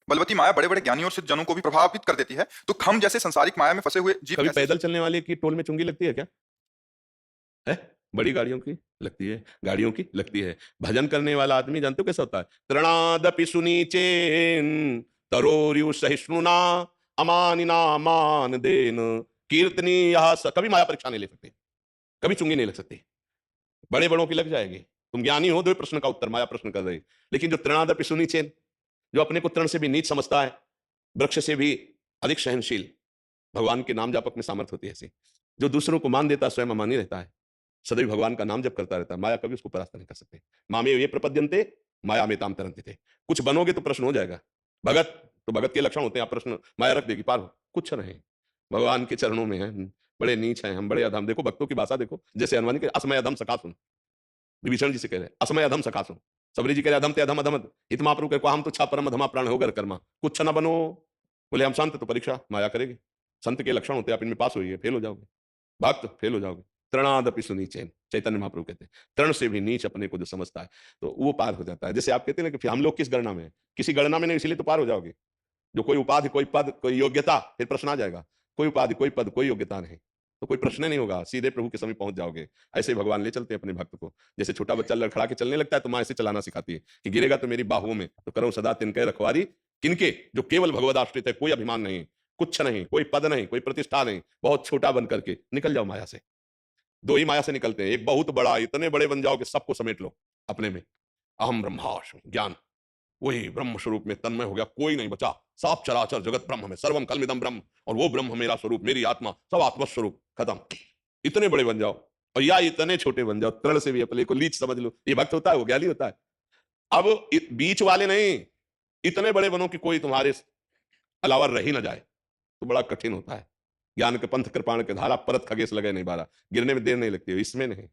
बलवती माया बड़े बड़े ज्ञानी और सिद्ध जनों को भी प्रभावित कर देती है, तो हम जैसे संसारिक माया में फंसे हुए जीव कभी कैसे पैदल चलने वाले की टोल में चुंगी लगती है क्या? है? बड़ी गाड़ियों की लगती है, गाड़ियों की लगती है। भजन करने वाला आदमी जानते हो कैसा होता है? तृणादपि सुनीचेन तरोर्यु सहिष्णुना अमानिना मान देन कीर्तनी यह कभी माया परीक्षा नहीं ले सकते, कभी चुंगी नहीं लग सकती। बड़े बड़ों की लग जाएगी। तुम ज्ञानी हो, दो प्रश्न का उत्तर माया प्रश्न कर रही। लेकिन जो तृणादपि सुनीचेन, जो अपने को तृण से भी नीच समझता है, वृक्ष से भी अधिक सहनशील, भगवान के नाम जापक में सामर्थ्य होती है ऐसी, जो दूसरों को मान देता है स्वयं अमानी रहता है, सदैव भगवान का नाम जप करता रहता है, माया कभी उसको परास्त नहीं कर सकते। मामे ये प्रपद्यंते माया में ताम तरंते थे। कुछ बनोगे तो प्रश्न हो जाएगा। भगत तो भगत के लक्षण होते हैं, आप प्रश्न माया रख देगी पार हो, कुछ नहीं। भगवान के चरणों में है, बड़े नीच हैं हम, बड़े अधम। देखो भक्तों की भाषा देखो, जैसे हनुमान के असमय अधम सखा सुन, विभीषण जी से कह रहे हैं असमय अधम सखा सुन, सबरी जी कह रहे अधम ते अधम अधम हित महाप्रभु कह हम तो छा परम अधमा प्राण होकर कर्मा, कुछ न बनो। बोले हम संत, तो परीक्षा माया करेगी। संत के लक्षण होते हैं, आप इनमें पास होइए फेल हो जाओगे, भक्त फेल हो जाओगे। तृणादपि सुनीचेन, चैतन्य महाप्रभु कहते हैं तृण से भी नीच अपने को जो समझता है तो वो पार हो जाता है। जैसे आप कहते हैं ना कि फिर हम लोग किस गणना में हैं? किसी गणना में नहीं, इसलिए तो पार हो जाओगे। जो कोई उपाधि, कोई पद, कोई योग्यता, फिर प्रश्न आ जाएगा। कोई उपाधि, कोई पद, कोई योग्यता नहीं, तो कोई प्रश्न नहीं होगा, सीधे प्रभु के समीप पहुंच जाओगे। ऐसे ही भगवान ले चलते हैं अपने भक्त को। जैसे छोटा बच्चा लड़खड़ा के चलने लगता है तो माँ ऐसे चलाना सिखाती है कि गिरेगा तो मेरी बाहुओं में, तो करो सदा तिनके रखवारी। किनके? जो केवल भगवद आश्रित है, कोई अभिमान नहीं, कुछ नहीं, कोई पद नहीं, कोई प्रतिष्ठा नहीं, बहुत छोटा बन करके निकल जाओ माया से। दो ही माया से निकलते हैं, एक बहुत बड़ा, इतने बड़े बन जाओ कि सबको समेट लो अपने में। अहम ब्रह्मास्मि ज्ञान, वही ब्रह्म स्वरूप में तन्मय हो गया, कोई नहीं बचा। साफ चराचर जगत ब्रह्म में, सर्वम कलमिदम ब्रह्म, और वो ब्रह्म मेरा स्वरूप, मेरी आत्मा, सब आत्म स्वरूप, खत्म। इतने बड़े बन जाओ, और या इतने छोटे बन जाओ, तृण से भी अपने को लीच समझ लो। ये भक्त होता है, वो ज्ञानी होता है। अब बीच वाले नहीं, इतने बड़े बनो कि कोई तुम्हारे अलावा रह ही ना जाए, तो बड़ा कठिन होता है। ज्ञान के पंथ कृपाण के धारा परत खगेश लगे नहीं बारा, गिरने में देर नहीं लगती है। इसमें नहीं,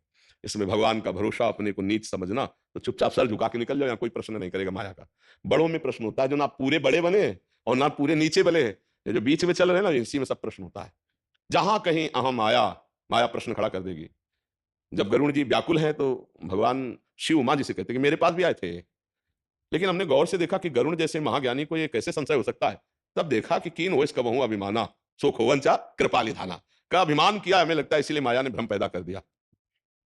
इसमें भगवान का भरोसा, अपने को नीच समझना, तो चुपचाप सर झुका के निकल जाओ, यहाँ कोई प्रश्न नहीं करेगा माया का। बड़ों में प्रश्न होता है, जो ना पूरे बड़े बने और ना पूरे नीचे बने, ये जो बीच में चल रहे हैं ना, इसी में सब प्रश्न होता है। जहां कहीं अहम आया, माया प्रश्न खड़ा कर देगी। जब गरुण जी व्याकुल हैं तो भगवान शिव उमा जी से कहते हैं कि मेरे पास भी आए थे, लेकिन हमने गौर से देखा कि गरुण जैसे महाज्ञानी को ये कैसे संशय हो सकता है। तब देखा कि कीन हो इसका बहु अभिमाना, सो खोवंचा कृपा निधाना, का अभिमान किया हमें लगता है, इसीलिए माया ने भ्रम पैदा कर दिया।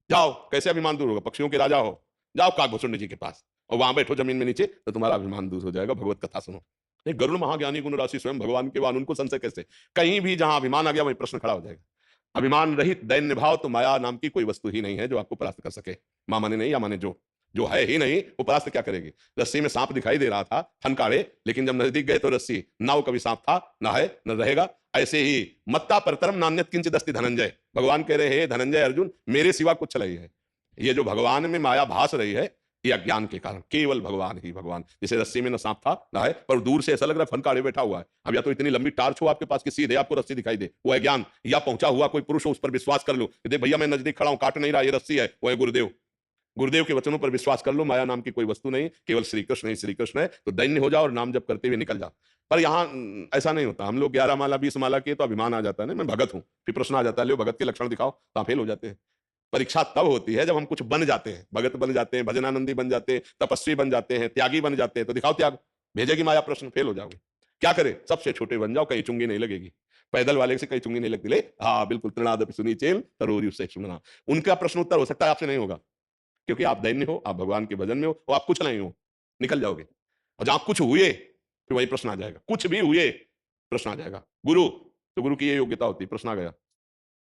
जाओ, कैसे अभिमान दूर होगा? पक्षियों के राजा हो, जाओ काकभूषुंड जी के पास और वहां बैठो जमीन में नीचे, तो तुम्हारा अभिमान दूर हो जाएगा, भगवत कथा सुनो। नहीं, गरुण महाज्ञानी गुण राशि स्वयं भगवान के वाहन, उनको संशय कैसे? कहीं भी जहां अभिमान आ गया वहीं प्रश्न खड़ा हो जाएगा। अभिमान रहित दैन्य भाव तो माया नाम की कोई वस्तु ही नहीं है जो आपको परास्त कर सके। मां माने नहीं, या माने जो, जो है ही नहीं वो परास्त क्या करेगी? रस्सी में सांप दिखाई दे रहा था, फनकाड़े, लेकिन जब नजदीक गए तो रस्सी, ना वो कभी सांप था, ना है, न रहेगा। ऐसे ही मत्ता परतरम नान्यत किंचित अस्ति धनंजय, भगवान कह रहे हैं धनंजय अर्जुन, मेरे सिवा कुछ नहीं है। ये जो भगवान में माया भास रही है, ये अज्ञान के कारण, केवल भगवान ही भगवान। जैसे रस्सी में न सांप था ना है, पर दूर से ऐसा लग रहा है फनकाड़े बैठा हुआ है। अब या तो इतनी लंबी टार्च हो आपके पास कि सीधे आपको रस्सी दिखाई दे, वो है ज्ञान, या पहुंचा हुआ कोई पुरुष हो, उस पर विश्वास कर लो, देख भैया मैं नजदीक खड़ा हूं, काट नहीं रहा, ये रस्सी है, वो है गुरुदेव। गुरुदेव के वचनों पर विश्वास कर लो, माया नाम की कोई वस्तु नहीं, केवल श्री कृष्ण ही श्री कृष्ण है। तो दैन्य हो जाओ और नाम जप करते हुए निकल जाओ। पर यहाँ ऐसा नहीं होता। हम लोग 11 माला 20 माला किए तो अभिमान आ जाता है ना, मैं भगत हूं, फिर प्रश्न आ जाता है, लो भगत के लक्षण दिखाओ, तो आप फेल हो जाते हैं। परीक्षा तब होती है जब हम कुछ बन जाते हैं, भगत बन जाते हैं, भजनानंदी बन जाते हैं, तपस्वी बन जाते हैं, त्यागी बन जाते हैं, तो दिखाओ त्याग, भेजेगी माया प्रश्न, फेल हो जाओगे। क्या करे? सबसे छोटे बन जाओ, कहीं चुंगी नहीं लगेगी। पैदल वाले से कहीं चुंगी नहीं लगती। ले हाँ बिल्कुल, तृणादपि सुनी चेल तरोरी से सुना। उनका प्रश्न उत्तर हो सकता है, आपसे नहीं होगा, क्योंकि आप दैन्य हो, आप भगवान के भजन में हो, और आप कुछ नहीं हो, निकल जाओगे। और जहां कुछ हुए फिर वही प्रश्न आ जाएगा, कुछ भी हुए प्रश्न आ जाएगा। गुरु, तो गुरु की ये योग्यता होती है, प्रश्न आ गया,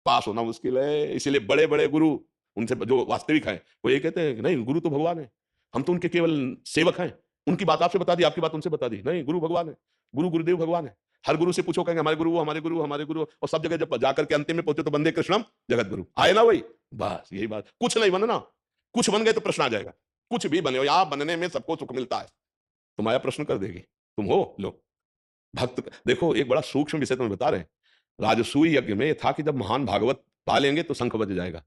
पास होना मुश्किल है। इसीलिए बड़े बड़े गुरु, उनसे जो वास्तविक है, वो ये कहते हैं कि नहीं, गुरु तो भगवान है, हम तो उनके केवल सेवक हैं। उनकी बात आपसे बता दी, आपकी बात उनसे बता दी, नहीं, गुरु भगवान है, गुरु गुरुदेव भगवान है। हर गुरु से पूछो, कहेंगे हमारे गुरु, हमारे गुरु, हमारे गुरु, और सब जगह जब जाकर के अंतिम में पहुंचे तो बंदे कृष्णम जगत गुरु आए ना, वही बस यही बात। कुछ नहीं बनना, कुछ बन गए तो प्रश्न आ जाएगा। कुछ भी बने हो, यहाँ बनने में सबको सुख मिलता है, तो माया प्रश्न कर देगी, तुम हो लो भक्त। देखो एक बड़ा सूक्ष्म विषय तुम्हें बता रहे हैं। राजसूय यज्ञ में था कि जब महान भागवत पा लेंगे तो शंख बज जाएगा।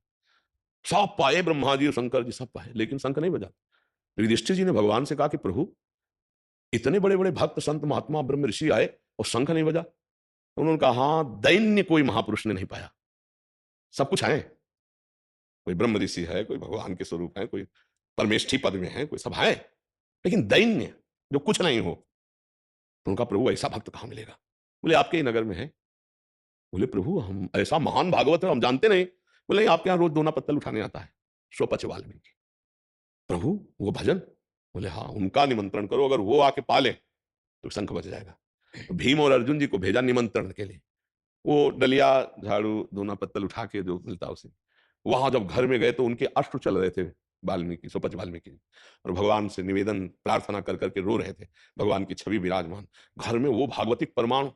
सब पाए, ब्रह्मा जी और शंकर जी सब पाए, लेकिन शंख नहीं बजा। युधिष्ठिर जी ने भगवान से कहा कि प्रभु, इतने बड़े बड़े भक्त संत महात्मा ब्रह्म ऋषि आए और शंख नहीं बजा। तो उन्होंने कहा हाँ, दैन्य कोई महापुरुष ने नहीं पाया। सब कुछ है, कोई ब्रह्म ऋषि है, कोई भगवान के स्वरूप है, कोई परमेष्ठी पद में है, कोई सब है, लेकिन दैन्य जो कुछ नहीं हो, तो उनका प्रभु ऐसा भक्त कहाँ मिलेगा? बोले आपके ही नगर में है। बोले प्रभु हम ऐसा महान भागवत है हम जानते नहीं। बोले नहीं, आपके यहाँ रोज दोना पत्तल उठाने आता है स्वपच वाल्मीकि। प्रभु वो भजन? बोले हाँ, उनका निमंत्रण करो, अगर वो आके पाले तो शंख बज जाएगा। तो भीम और अर्जुन जी को भेजा निमंत्रण के लिए। वो डलिया झाड़ू दोना पत्तल उठा के जो मिलता उसे, वहां जब घर में गए तो उनके अश्रु चल रहे थे वाल्मीकि, स्वपच वाल्मीकि, और भगवान से निवेदन प्रार्थना कर करके रो रहे थे। भगवान की छवि विराजमान घर में, वो भागवतिक प्रमाण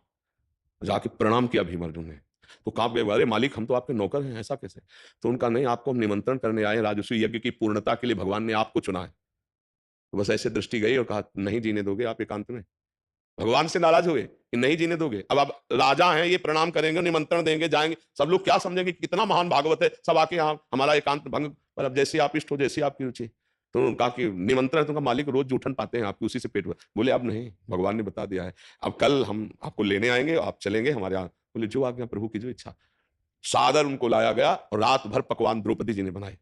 जाके प्रणाम किया भीम अर्जुन ने। तो कांप गए, अरे मालिक हम तो आपके नौकर हैं, ऐसा कैसे? तो उनका नहीं, आपको हम निमंत्रण करने आए, राजसूय यज्ञ की पूर्णता के लिए भगवान ने आपको चुना है। तो बस ऐसे दृष्टि गई और कहा नहीं जीने दोगे आप एकांत में? भगवान से नाराज हुए कि नहीं जीने दोगे। अब आप राजा हैं, ये प्रणाम करेंगे, निमंत्रण देंगे, जाएंगे, सब लोग क्या समझेंगे कि कितना महान भागवत है, सब आके यहाँ हमारा एकांत भंग, पर अब जैसे आप इष्ट हो, जैसी आपकी रुचि। तो उन्होंने कहा कि निमंत्रण तुमका मालिक रोज जूठन पाते हैं आपकी, उसी से पेट भर। बोले अब नहीं, भगवान ने बता दिया है, अब कल हम आपको लेने आएंगे, आप चलेंगे हमारे यहाँ। बोले जो आज्ञा प्रभु की जो इच्छा। सादर उनको लाया गया और रात भर पकवान द्रौपदी जी ने बनाए,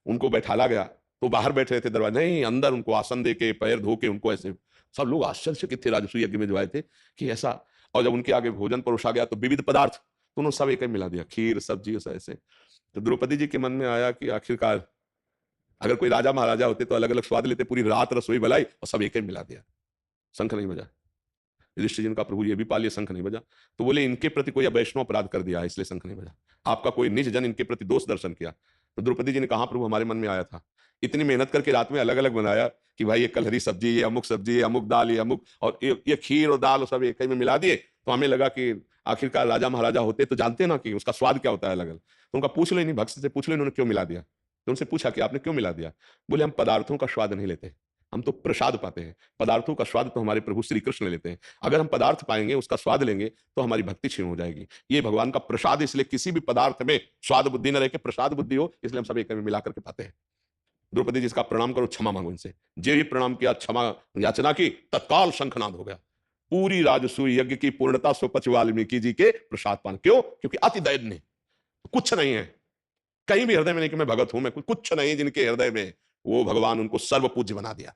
उनको बैठाला गया। तो बाहर बैठ रहे थे दरवाजे, नहीं अंदर उनको आसन दे के पैर धो के उनको ऐसे, सब लोग आश्चर्यचकित थे राजसूय यज्ञ में जो आए थे कि ऐसा। और जब उनके आगे भोजन परोसा गया तो विविध पदार्थ तो उन्होंने सब एक ही मिला दिया, खीर सब्जी ऐसे। तो द्रौपदी जी के मन में आया कि आखिरकार अगर कोई राजा महाराजा होते तो अलग अलग स्वाद लेते, पूरी रात रसोई बनाई और सब एक ही मिला दिया। शंख नहीं बजा। युधिष्ठिर जी ने कहा प्रभु ये भी पालिए, शंख नहीं बजा। तो बोले इनके प्रति कोई वैष्णव अपराध कर दिया है इसलिए शंख नहीं बजा, आपका कोई निज जन इनके प्रति दोष दर्शन किया। तो द्रौपदी जी ने कहा प्रभु हमारे मन में आया था, इतनी मेहनत करके रात में अलग अलग बनाया कि भाई ये कल हरी सब्जी, ये अमुक सब्जी, ये अमुक दाल, ये अमुक, और ये खीर और दाल और सब एक ही में मिला दिए। तो हमें लगा कि आखिरकार राजा महाराजा होते तो जानते ना कि उसका स्वाद क्या होता है अलग अलग। तो उनका पूछ लो, नहीं भक्त से पूछ लो इन्होंने क्यों मिला दिया। तो उनसे पूछा कि आपने क्यों मिला दिया। बोले हम पदार्थों का स्वाद नहीं लेते, हम तो प्रसाद पाते हैं। पदार्थों का स्वाद तो हमारे प्रभु श्री कृष्ण लेते हैं, अगर हम पदार्थ पाएंगे उसका स्वाद लेंगे तो हमारी भक्ति क्षीण हो जाएगी। ये भगवान का प्रसाद, इसलिए किसी भी पदार्थ में स्वाद बुद्धि न रह के प्रसाद बुद्धि हो, इसलिए हम सब एक में मिला करके पाते हैं। द्रौपदी जी इसका प्रणाम करो, क्षमा मांगो इनसे। जे ही प्रणाम किया, क्षमा याचना की, तत्काल शंखनाद हो गया। पूरी राजसूय यज्ञ की पूर्णता स्वपच वाल्मीकि जी के प्रसाद पान। क्यों? क्योंकि अति दैन्य, कुछ नहीं है कहीं भी हृदय में नहीं कि मैं भगत हूं, मैं कुछ नहीं, जिनके हृदय में वो भगवान उनको सर्व पूज्य बना दिया।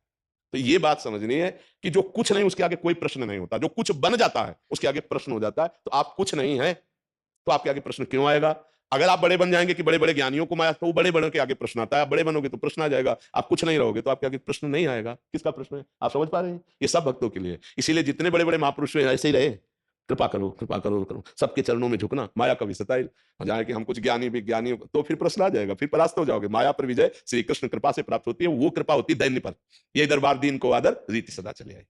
तो ये बात समझनी है कि जो कुछ नहीं उसके आगे कोई प्रश्न नहीं होता, जो कुछ बन जाता है उसके आगे प्रश्न हो जाता है। तो आप कुछ नहीं है तो आपके आगे प्रश्न क्यों आएगा? अगर आप बड़े बन जाएंगे कि बड़े बड़े ज्ञानियों को माया, तो वो बड़े बड़े के आगे प्रश्न आता है। आप बड़े बनोगे तो प्रश्न आ जाएगा, आप कुछ नहीं रहोगे तो आपके आगे प्रश्न नहीं आएगा। किसका प्रश्न है? आप समझ पा रहे हैं? ये सब भक्तों के लिए। इसीलिए जितने बड़े बड़े महापुरुष हैं ऐसे ही रहे, कृपा करो कृपा करो करो, सबके चरणों में झुकना, माया का विसताइल जाए कि हम कुछ ज्ञानी विज्ञानी, तो फिर प्रश्न आ जाएगा, फिर परास्त हो जाओगे। माया पर विजय श्री कृष्ण कृपा से प्राप्त होती है, वो कृपा होती है दैन्य पर। ये दरबार दीन को आदर रीति सदा चले आए।